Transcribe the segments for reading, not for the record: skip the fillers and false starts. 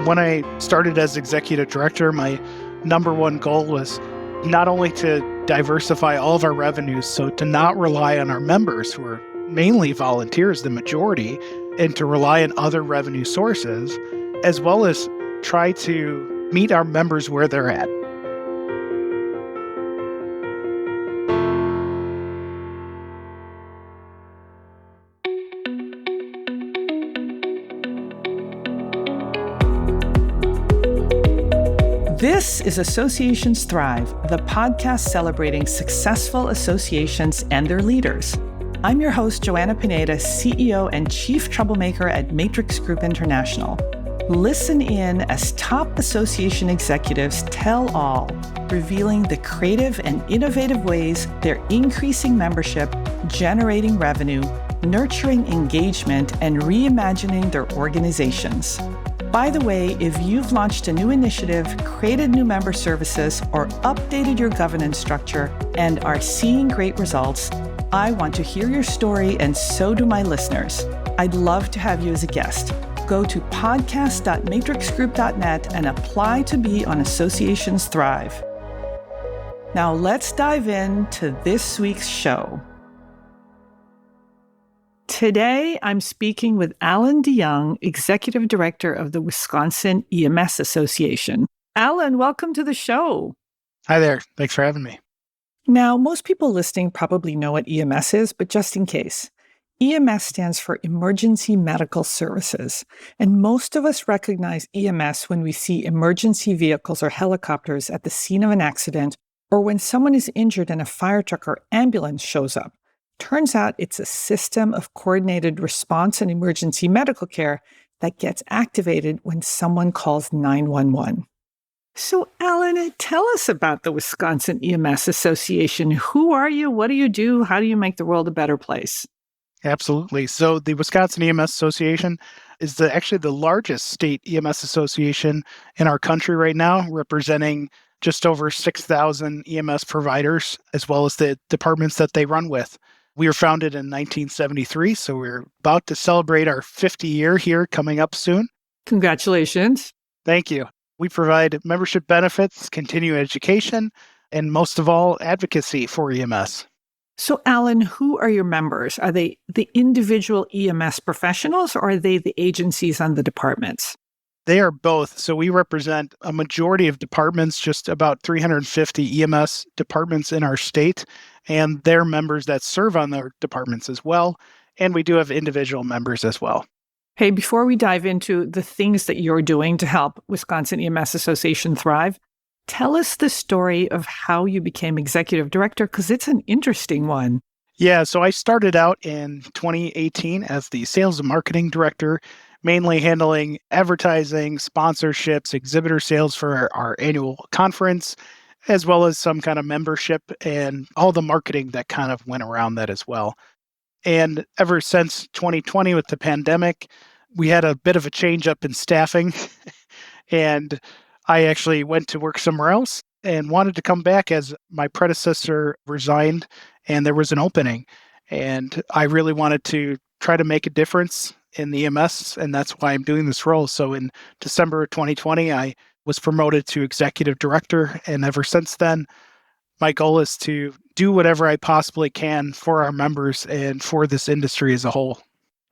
When I started as executive director, my number one goal was not only to diversify all of our revenues, so to not rely on our members, who are mainly volunteers, the majority, and to rely on other revenue sources, as well as try to meet our members where they're at. This is Associations Thrive, the podcast celebrating successful associations and their leaders. I'm your host, Joanna Pineda, CEO and Chief Troublemaker at Matrix Group International. Listen in as top association executives tell all, revealing the creative and innovative ways they're increasing membership, generating revenue, nurturing engagement, and reimagining their organizations. By the way, if you've launched a new initiative, created new member services, or updated your governance structure and are seeing great results, I want to hear your story, and so do my listeners. I'd love to have you as a guest. Go to podcast.matrixgroup.net and apply to be on Associations Thrive. Now let's dive into this week's show. Today, I'm speaking with Alan DeYoung, Executive Director of the Wisconsin EMS Association. Alan, welcome to the show. Hi there. Thanks for having me. Now, most people listening probably know what EMS is, but just in case, EMS stands for Emergency Medical Services, and most of us recognize EMS when we see emergency vehicles or helicopters at the scene of an accident, or when someone is injured and a fire truck or ambulance shows up. Turns out it's a system of coordinated response and emergency medical care that gets activated when someone calls 911. So, Alan, tell us about the Wisconsin EMS Association. Who are you? What do you do? How do you make the world a better place? Absolutely. So the Wisconsin EMS Association is actually the largest state EMS association in our country right now, representing just over 6,000 EMS providers, as well as the departments that they run with. We were founded in 1973, so we're about to celebrate our 50 year here coming up soon. Congratulations. Thank you. We provide membership benefits, continuing education, and most of all, advocacy for EMS. So, Alan, who are your members? Are they the individual EMS professionals, or are they the agencies and the departments? They are both. So we represent a majority of departments, just about 350 EMS departments in our state, and their members that serve on their departments as well. And we do have individual members as well. Hey, before we dive into the things that you're doing to help Wisconsin EMS Association thrive, tell us the story of how you became executive director, because it's an interesting one. Yeah, so I started out in 2018 as the sales and marketing director, mainly handling advertising, sponsorships, exhibitor sales for our annual conference, as well as some kind of membership and all the marketing that kind of went around that as well. And ever since 2020 with the pandemic, we had a bit of a change up in staffing. And I actually went to work somewhere else and wanted to come back as my predecessor resigned and there was an opening. And I really wanted to try to make a difference in the EMS, and that's why I'm doing this role. So in December of 2020, I was promoted to executive director, and ever since then, my goal is to do whatever I possibly can for our members and for this industry as a whole.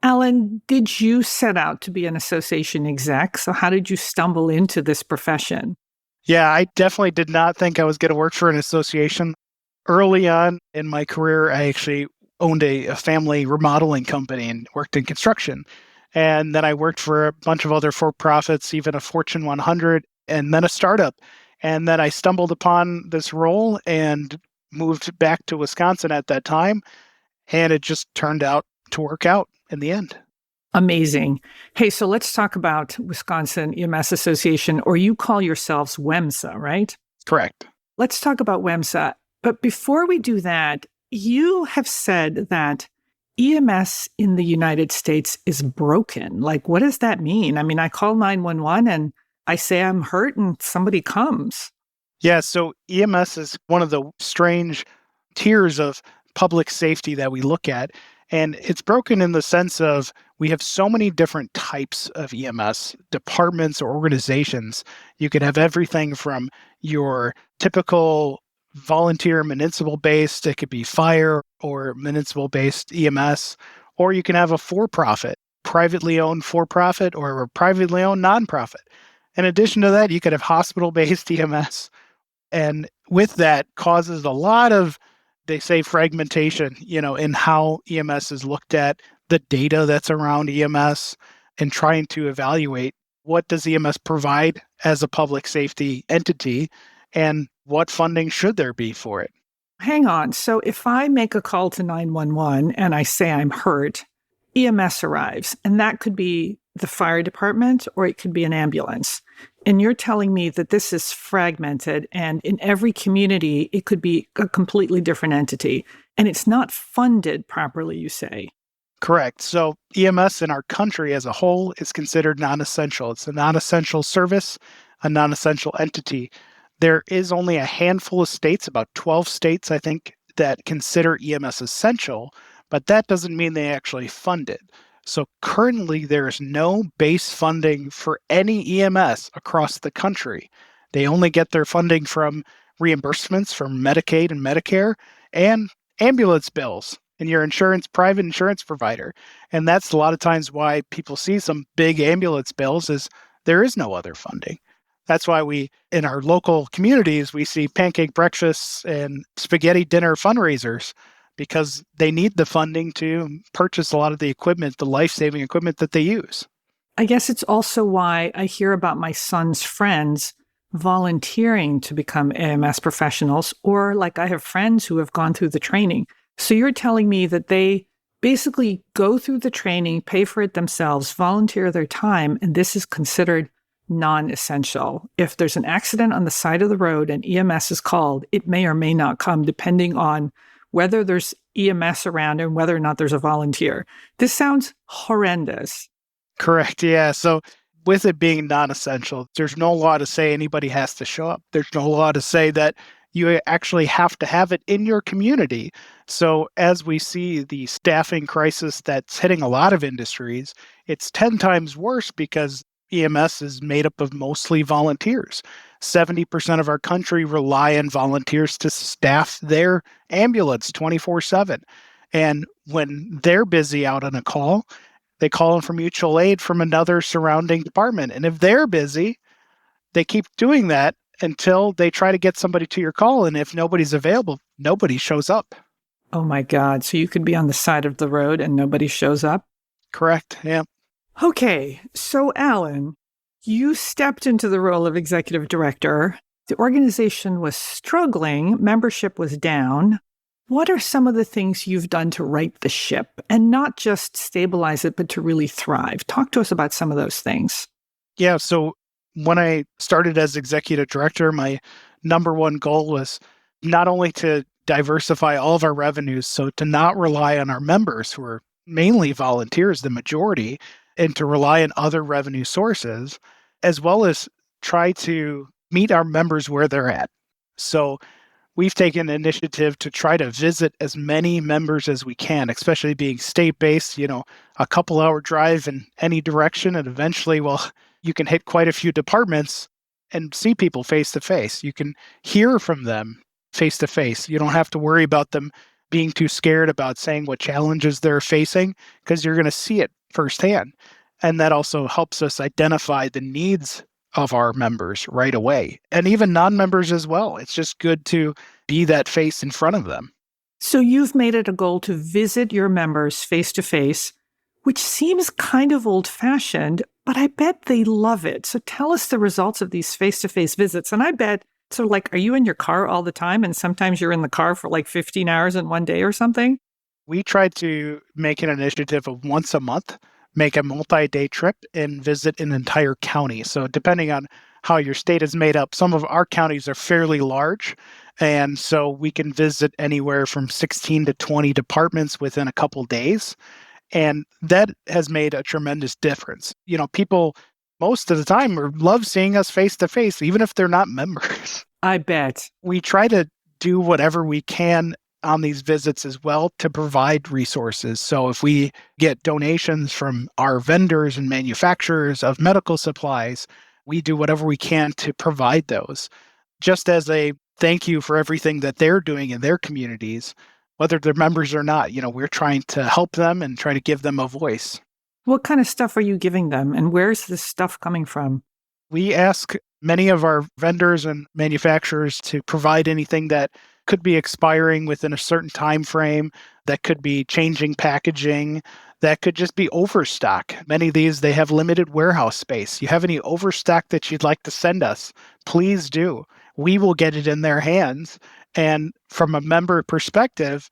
Alan, did you set out to be an association exec? So how did you stumble into this profession? Yeah, I definitely did not think I was going to work for an association. Early on in my career, I actually owned a family remodeling company and worked in construction. And then I worked for a bunch of other for-profits, even a Fortune 100, and then a startup. And then I stumbled upon this role and moved back to Wisconsin at that time. And it just turned out to work out in the end. Amazing. Hey, so let's talk about Wisconsin EMS Association, or you call yourselves WEMSA, right? Correct. Let's talk about WEMSA. But before we do that, you have said that EMS in the United States is broken. Like, what does that mean? I mean, I call 911 and I say I'm hurt and somebody comes. Yeah, so EMS is one of the strange tiers of public safety that we look at. And it's broken in the sense of we have so many different types of EMS departments or organizations. You could have everything from your typical volunteer municipal based, it could be fire or municipal based EMS, or you can have a for profit, privately owned for profit, or a privately owned nonprofit. In addition to that, you could have hospital based EMS. And with that causes a lot of, they say, fragmentation, in how EMS is looked at, the data that's around EMS, and trying to evaluate what does EMS provide as a public safety entity and what funding should there be for it. Hang on. So if I make a call to 911 and I say I'm hurt, EMS arrives, and that could be the fire department or it could be an ambulance. And you're telling me that this is fragmented, and in every community, it could be a completely different entity, and it's not funded properly, you say. Correct. So EMS in our country as a whole is considered non-essential. It's a non-essential service, a non-essential entity. There is only a handful of states, about 12 states, I think, that consider EMS essential, but that doesn't mean they actually fund it. So currently, there is no base funding for any EMS across the country. They only get their funding from reimbursements from Medicaid and Medicare and ambulance bills and your private insurance provider. And that's a lot of times why people see some big ambulance bills is there is no other funding. That's why in our local communities, we see pancake breakfasts and spaghetti dinner fundraisers, because they need the funding to purchase a lot of the equipment, the life-saving equipment that they use. I guess it's also why I hear about my son's friends volunteering to become EMS professionals, or like I have friends who have gone through the training. So you're telling me that they basically go through the training, pay for it themselves, volunteer their time, and this is considered non-essential. If there's an accident on the side of the road and EMS is called, it may or may not come depending on whether there's EMS around and whether or not there's a volunteer. This sounds horrendous. Correct. Yeah. So with it being non-essential, there's no law to say anybody has to show up. There's no law to say that you actually have to have it in your community. So as we see the staffing crisis that's hitting a lot of industries, it's 10 times worse because EMS is made up of mostly volunteers. 70% of our country rely on volunteers to staff their ambulance 24/7. And when they're busy out on a call, they call in for mutual aid from another surrounding department. And if they're busy, they keep doing that until they try to get somebody to your call. And if nobody's available, nobody shows up. Oh my God. So you could be on the side of the road and nobody shows up? Correct. Yeah. Okay. So Alan, you stepped into the role of executive director. The organization was struggling. Membership was down. What are some of the things you've done to right the ship and not just stabilize it, but to really thrive? Talk to us about some of those things. Yeah. So when I started as executive director, my number one goal was not only to diversify all of our revenues, so to not rely on our members who are mainly volunteers, the majority, and to rely on other revenue sources, as well as try to meet our members where they're at. So we've taken an initiative to try to visit as many members as we can, especially being state-based, a couple-hour drive in any direction. And eventually, you can hit quite a few departments and see people face-to-face. You can hear from them face-to-face. You don't have to worry about them being too scared about saying what challenges they're facing, because you're going to see it firsthand. And that also helps us identify the needs of our members right away, and even non-members as well. It's just good to be that face in front of them. So you've made it a goal to visit your members face-to-face, which seems kind of old-fashioned, but I bet they love it. So tell us the results of these face-to-face visits. And I bet, so are you in your car all the time? And sometimes you're in the car for 15 hours in one day or something? We tried to make an initiative of once a month, make a multi-day trip and visit an entire county. So depending on how your state is made up, some of our counties are fairly large. And so we can visit anywhere from 16 to 20 departments within a couple days. And that has made a tremendous difference. People most of the time love seeing us face to face, even if they're not members. I bet. We try to do whatever we can on these visits as well to provide resources. So if we get donations from our vendors and manufacturers of medical supplies, we do whatever we can to provide those, just as a thank you for everything that they're doing in their communities, whether they're members or not. We're trying to help them and try to give them a voice. What kind of stuff are you giving them, and where's this stuff coming from? We ask many of our vendors and manufacturers to provide anything that could be expiring within a certain time frame, that could be changing packaging, that could just be overstock. Many of these, they have limited warehouse space. You have any overstock that you'd like to send us, please do. We will get it in their hands. And from a member perspective,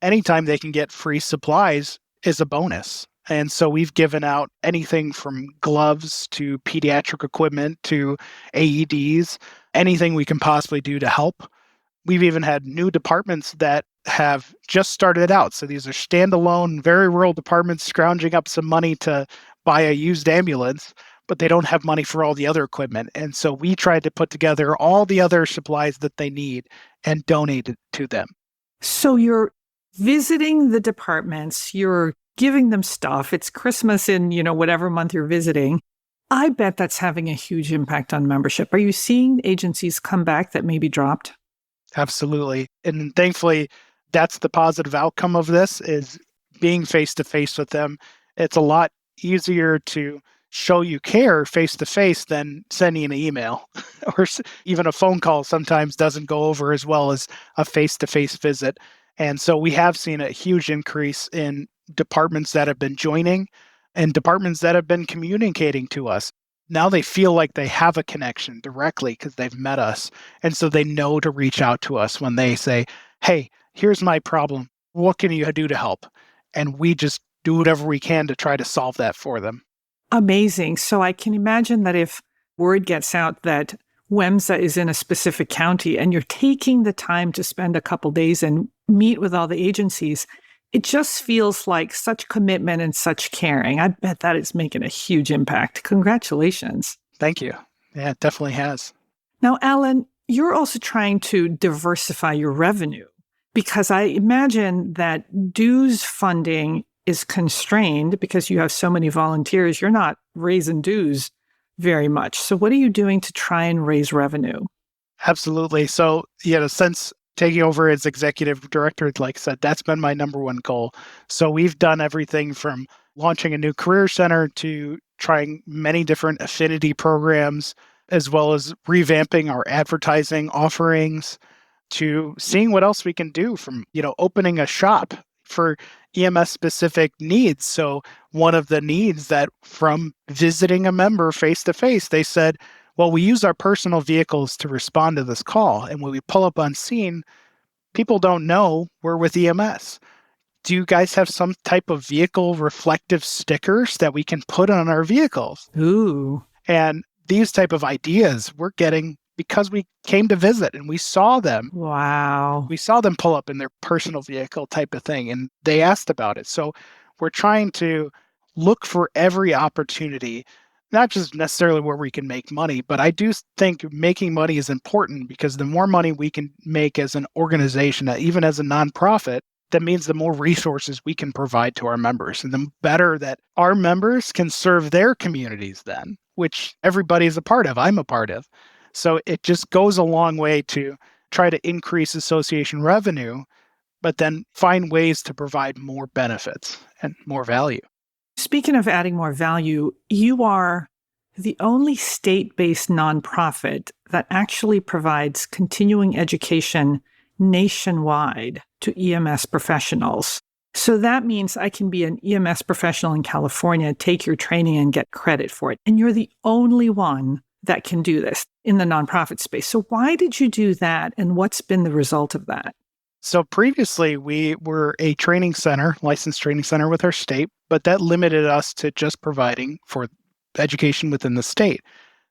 anytime they can get free supplies is a bonus. And so we've given out anything from gloves to pediatric equipment to AEDs, anything we can possibly do to help. We've even had new departments that have just started out. So these are standalone, very rural departments scrounging up some money to buy a used ambulance, but they don't have money for all the other equipment. And so we tried to put together all the other supplies that they need and donate it to them. So you're visiting the departments, you're giving them stuff. It's Christmas in, whatever month you're visiting. I bet that's having a huge impact on membership. Are you seeing agencies come back that maybe dropped? Absolutely. And thankfully, that's the positive outcome of this, is being face-to-face with them. It's a lot easier to show you care face-to-face than sending an email or even a phone call sometimes doesn't go over as well as a face-to-face visit. And so we have seen a huge increase in departments that have been joining and departments that have been communicating to us. Now they feel like they have a connection directly because they've met us. And so they know to reach out to us when they say, hey, here's my problem. What can you do to help? And we just do whatever we can to try to solve that for them. Amazing. So I can imagine that if word gets out that WEMSA is in a specific county and you're taking the time to spend a couple days and meet with all the agencies, it just feels like such commitment and such caring. I bet that is making a huge impact. Congratulations. Thank you. Yeah, it definitely has. Now, Alan, you're also trying to diversify your revenue, because I imagine that dues funding is constrained because you have so many volunteers. You're not raising dues very much. So what are you doing to try and raise revenue? Absolutely. So, since taking over as executive director, like I said, that's been my number one goal. So we've done everything from launching a new career center to trying many different affinity programs, as well as revamping our advertising offerings, to seeing what else we can do, from, opening a shop for EMS specific needs. So one of the needs that from visiting a member face to face, they said, well, we use our personal vehicles to respond to this call. And when we pull up on scene, people don't know we're with EMS. Do you guys have some type of vehicle reflective stickers that we can put on our vehicles? Ooh. And these type of ideas we're getting because we came to visit and we saw them. Wow. We saw them pull up in their personal vehicle type of thing, and they asked about it. So we're trying to look for every opportunity, not just necessarily where we can make money, but I do think making money is important, because the more money we can make as an organization, even as a nonprofit, that means the more resources we can provide to our members, and the better that our members can serve their communities then, which everybody is a part of. I'm a part of. So it just goes a long way to try to increase association revenue, but then find ways to provide more benefits and more value. Speaking of adding more value, you are the only state-based nonprofit that actually provides continuing education nationwide to EMS professionals. So that means I can be an EMS professional in California, take your training and get credit for it. And you're the only one that can do this in the nonprofit space. So why did you do that? And what's been the result of that? So previously we were a training center, licensed training center with our state, but that limited us to just providing for education within the state.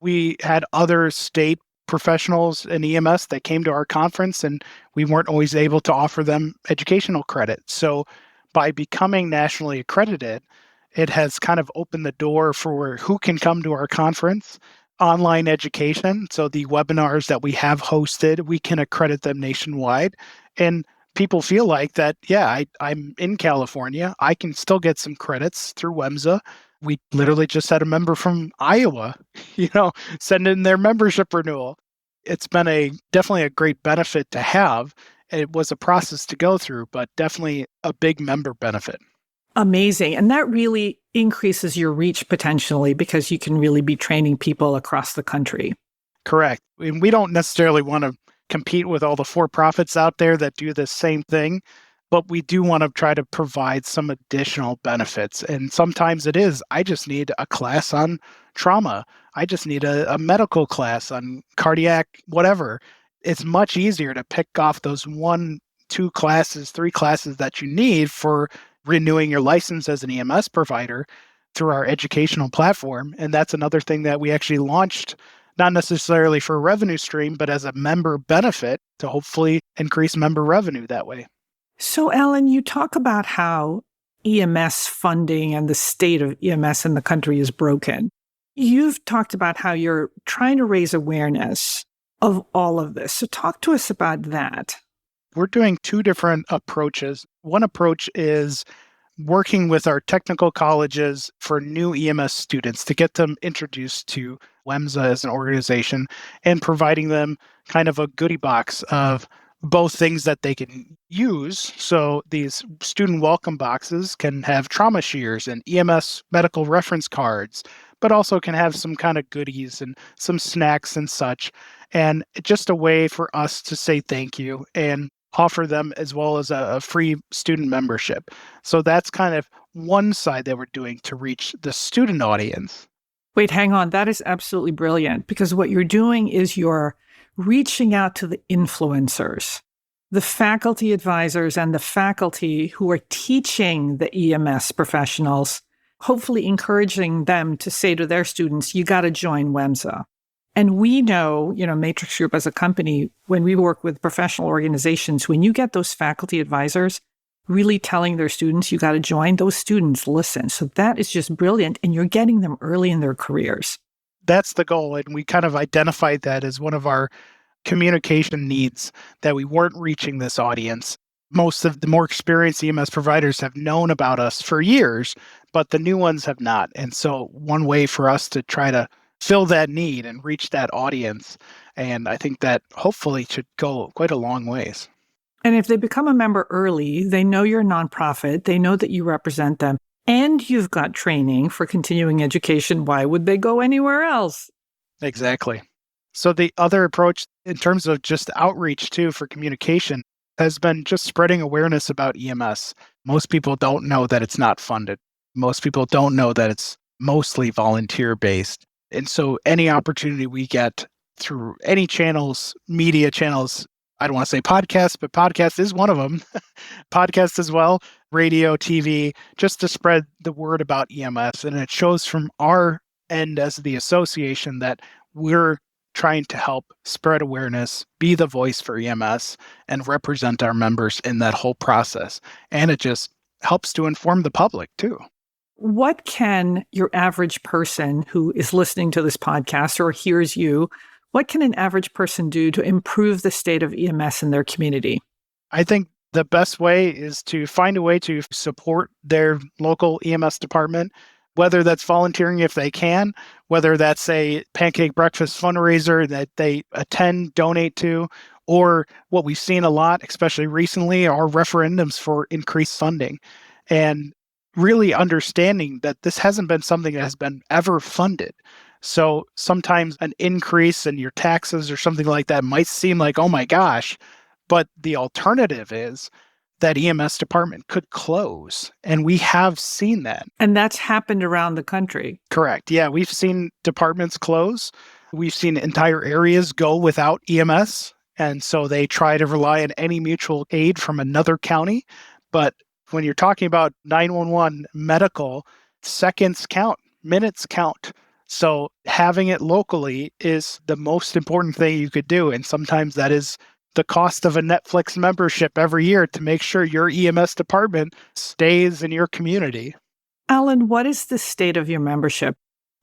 We had other state professionals in EMS that came to our conference, and we weren't always able to offer them educational credit. So by becoming nationally accredited, it has kind of opened the door for who can come to our conference. Online education, so the webinars that we have hosted, we can accredit them nationwide. And people feel like that, yeah, I'm in California. I can still get some credits through WEMSA. We literally just had a member from Iowa, send in their membership renewal. It's been definitely a great benefit to have. It was a process to go through, but definitely a big member benefit. Amazing. And that really increases your reach potentially because you can really be training people across the country. Correct. And we don't necessarily want to compete with all the for-profits out there that do the same thing, but we do want to try to provide some additional benefits. And sometimes it is, I just need a class on trauma. I just need a medical class on cardiac, whatever. It's much easier to pick off those 1, 2 classes, 3 classes that you need for renewing your license as an EMS provider through our educational platform. And that's another thing that we actually launched, not necessarily for a revenue stream, but as a member benefit to hopefully increase member revenue that way. So, Alan, you talk about how EMS funding and the state of EMS in the country is broken. You've talked about how you're trying to raise awareness of all of this. So talk to us about that. We're doing 2 different approaches. One approach is working with our technical colleges for new EMS students to get them introduced to WEMSA as an organization and providing them kind of a goodie box of both things that they can use. So these student welcome boxes can have trauma shears and EMS medical reference cards, but also can have some kind of goodies and some snacks and such. And just a way for us to say thank you and offer them as well as a free student membership. So that's kind of one side that we're doing to reach the student audience. Wait, hang on. That is absolutely brilliant because what you're doing is you're reaching out to the influencers, the faculty advisors and the faculty who are teaching the EMS professionals, hopefully encouraging them to say to their students, you got to join WEMSA. And we know, Matrix Group as a company, when we work with professional organizations, when you get those faculty advisors really telling their students, you got to join, those students listen. So that is just brilliant. And you're getting them early in their careers. That's the goal. And we kind of identified that as one of our communication needs, that we weren't reaching this audience. Most of the more experienced EMS providers have known about us for years, but the new ones have not. And so one way for us to try to fill that need and reach that audience. And I think that hopefully should go quite a long ways. And if they become a member early, they know you're a nonprofit, they know that you represent them, and you've got training for continuing education. Why would they go anywhere else? Exactly. So the other approach in terms of just outreach too for communication has been just spreading awareness about EMS. Most people don't know that it's not funded. Most people don't know that it's mostly volunteer-based. And so any opportunity we get through any channels, media channels, I don't want to say podcasts, but podcast is one of them, podcast as well, radio, TV, just to spread the word about EMS. And it shows from our end as the association that we're trying to help spread awareness, be the voice for EMS, and represent our members in that whole process. And it just helps to inform the public too. What can your average person who is listening to this podcast or hears you, what can an average person do to improve the state of EMS in their community? I think the best way is to find a way to support their local EMS department, whether that's volunteering if they can, whether that's a pancake breakfast fundraiser that they attend, donate to, or what we've seen a lot, especially recently, are referendums for increased funding. And really understanding that this hasn't been something that has been ever funded. So sometimes an increase in your taxes or something like that might seem like, oh my gosh, but the alternative is that EMS department could close. And we have seen that. And that's happened around the country. Correct. Yeah, we've seen departments close. We've seen entire areas go without EMS. And so they try to rely on any mutual aid from another county. But when you're talking about 911 medical, seconds count, minutes count. So having it locally is the most important thing you could do. And sometimes that is the cost of a Netflix membership every year to make sure your EMS department stays in your community. Alan, what is the state of your membership?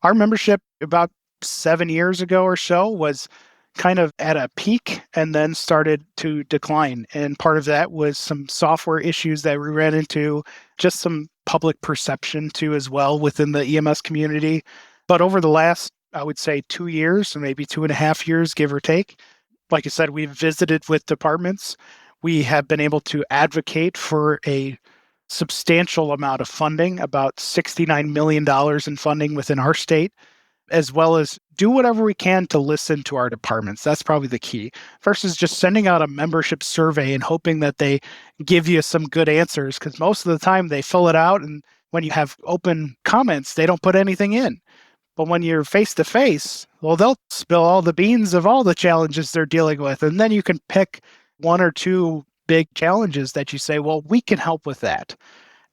Our membership about 7 years ago or so was kind of at a peak and then started to decline. And part of that was some software issues that we ran into, just some public perception too as well within the EMS community. But over the last, I would say 2 years, or maybe 2.5 years, give or take, like I said, we've visited with departments. We have been able to advocate for a substantial amount of funding, about $69 million in funding within our state, as well as do whatever we can to listen to our departments. That's probably the key, versus just sending out a membership survey and hoping that they give you some good answers, because most of the time they fill it out, and when you have open comments, they don't put anything in. But when you're face to face, well, they'll spill all the beans of all the challenges they're dealing with. And then you can pick one or two big challenges that you say, well, we can help with that.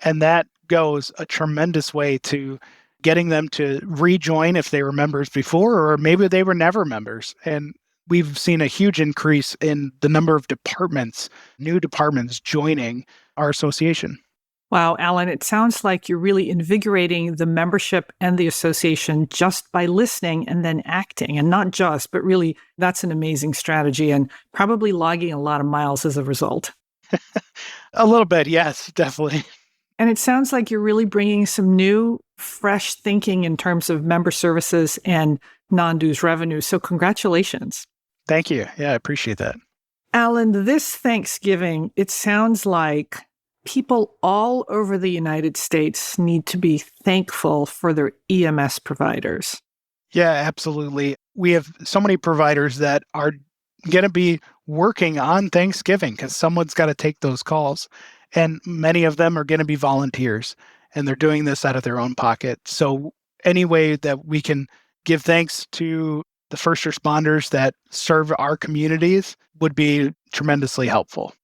And that goes a tremendous way to getting them to rejoin if they were members before, or maybe they were never members. And we've seen a huge increase in the number of departments, new departments joining our association. Wow, Alan, it sounds like you're really invigorating the membership and the association just by listening and then acting. And not just, but really, that's an amazing strategy and probably logging a lot of miles as a result. A little bit, yes, definitely. And it sounds like you're really bringing some new, fresh thinking in terms of member services and non-dues revenue. So congratulations. Thank you. Yeah, I appreciate that. Alan, this Thanksgiving, it sounds like people all over the United States need to be thankful for their EMS providers. Yeah, absolutely. We have so many providers that are going to be working on Thanksgiving because someone's got to take those calls. And many of them are going to be volunteers, and they're doing this out of their own pocket. So any way that we can give thanks to the first responders that serve our communities would be tremendously helpful.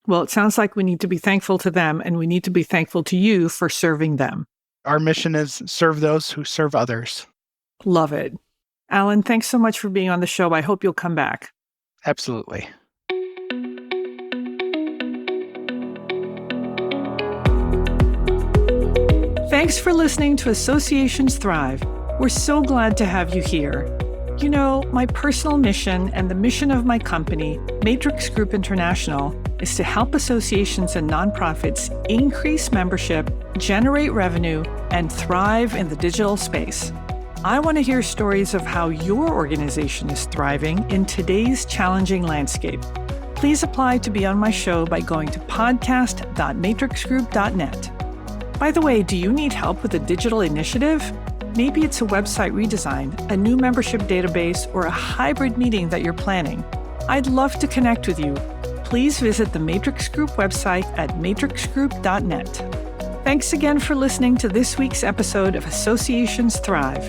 Well, it sounds like we need to be thankful to them, and we need to be thankful to you for serving them. Our mission is serve those who serve others. Love it. Alan, thanks so much for being on the show. I hope you'll come back. Absolutely. Thanks for listening to Associations Thrive. We're so glad to have you here. You know, my personal mission and the mission of my company, Matrix Group International, is to help associations and nonprofits increase membership, generate revenue, and thrive in the digital space. I want to hear stories of how your organization is thriving in today's challenging landscape. Please apply to be on my show by going to podcast.matrixgroup.net. By the way, do you need help with a digital initiative? Maybe it's a website redesign, a new membership database, or a hybrid meeting that you're planning. I'd love to connect with you. Please visit the Matrix Group website at matrixgroup.net. Thanks again for listening to this week's episode of Associations Thrive.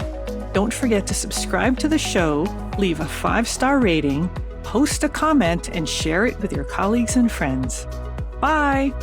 Don't forget to subscribe to the show, leave a 5-star rating, post a comment, and share it with your colleagues and friends. Bye!